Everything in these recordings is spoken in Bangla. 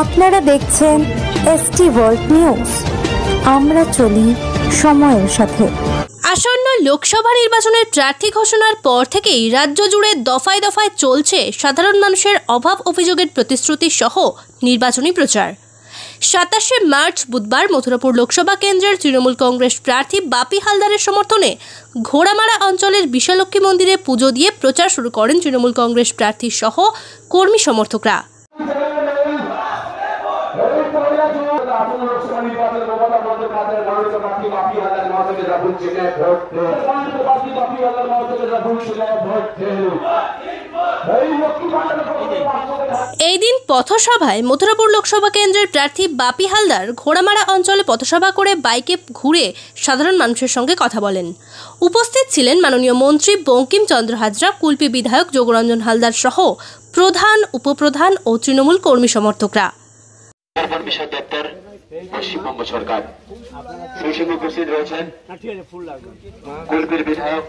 আপনারা দেখছেন এসটি ওয়ার্ল্ড নিউজ। আমরা চলি সময়ের সাথে। আসন্ন লোকসভা নির্বাচনের প্রার্থী ঘোষণার পর থেকেই রাজ্য জুড়ে দফায় দফায় চলছে সাধারণ মানুষের অভাব অভিযোগের প্রতিশ্রুতি সহ নির্বাচনী প্রচার। 27শে মার্চ বুধবার মথুরাপুর লোকসভা কেন্দ্রের তৃণমূল কংগ্রেস প্রার্থী বাপি হালদারের সমর্থনে ঘোড়ামারা অঞ্চলের বিশালক্ষী মন্দিরে পুজো দিয়ে প্রচার শুরু করেন তৃণমূল কংগ্রেস প্রার্থী সহ কর্মী সমর্থকরা। এই দিন পথসভায় মথুরাপুর লোকসভা কেন্দ্রের প্রার্থী বাপি হালদার ঘোড়ামারা অঞ্চলে পথসভা করে বাইকে ঘুরে সাধারণ মানুষের সঙ্গে কথা বলেন। উপস্থিত ছিলেন মাননীয় মন্ত্রী বঙ্কিমচন্দ্র হাজরা, কুলপি বিধায়ক যোগরঞ্জন হালদার সহ প্রধান, উপপ্রধান ও তৃণমূল কর্মী সমর্থকরা। পশ্চিমবঙ্গ সরকার সেই সঙ্গে উপস্থিত রয়েছেন কুলপির বিধায়ক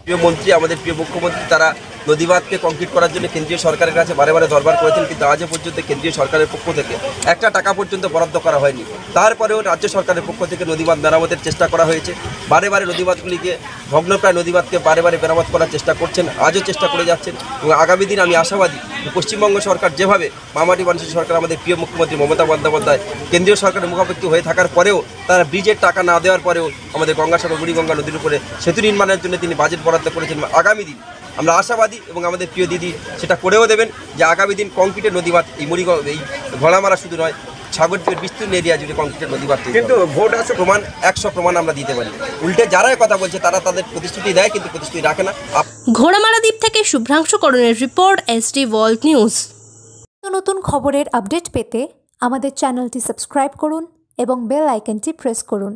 প্রিয় মন্ত্রী, আমাদের প্রিয় মুখ্যমন্ত্রী, তারা নদীবাঁধকে কংক্রিট করার জন্য কেন্দ্রীয় সরকারের কাছে বারে বারে দরবার করেছেন, কিন্তু আজও পর্যন্ত কেন্দ্রীয় সরকারের পক্ষ থেকে একটা টাকা পর্যন্ত বরাদ্দ করা হয়নি। তারপরেও রাজ্য সরকারের পক্ষ থেকে নদীবাঁধ মেরামতের চেষ্টা করা হয়েছে। বারে বারে নদীবাঁধগুলিকে, ভগ্নপ্রায় নদীবাঁধকে বারে বারে মেরামত করার চেষ্টা করছেন, আজও চেষ্টা করে যাচ্ছেন। এবং আগামী দিন আমি আশাবাদী পশ্চিমবঙ্গ সরকার যেভাবে মামাটি মানুষের সরকার, আমাদের প্রিয় মুখ্যমন্ত্রী মমতা বন্দ্যোপাধ্যায় কেন্দ্রীয় সরকারের মুখাপেক্ষি হয়ে থাকার পরেও, তারা ব্রিজের টাকা না দেওয়ার পরেও আমাদের গঙ্গাসাগর বুড়িগঙ্গা নদীর উপরে সেতু নির্মাণের জন্য তিনি বাজেট বরাদ্দ করেছেন। আগামী দিন আমরা আশাবাদী এবং আমাদের প্রিয় দিদি সেটা করেও দেবেন যে আগামী দিন কংক্রিটের নদীবাঁধ এই ঘোড়ামারা শুধু নয়, সাগরদ্বীপের বিস্তীর্ণ এরিয়া জুড়ে কংক্রিটের নদীবাঁধ, কিন্তু ভোট আছে প্রমাণ 100 প্রমাণ আমরা দিতে পারি। উল্টে যারাই কথা বলছে তারা তাদের প্রতিশ্রুতি দেয় কিন্তু প্রতিশ্রুতি রাখে না। ঘোড়ামারা দ্বীপ থেকে শুভ্রাংশু করণের রিপোর্ট, এসটি ওয়ার্ল্ড নিউজ। নতুন খবরের আপডেট পেতে আমাদের চ্যানেলটি সাবস্ক্রাইব করুন এবং বেল আইকনটি প্রেস করুন।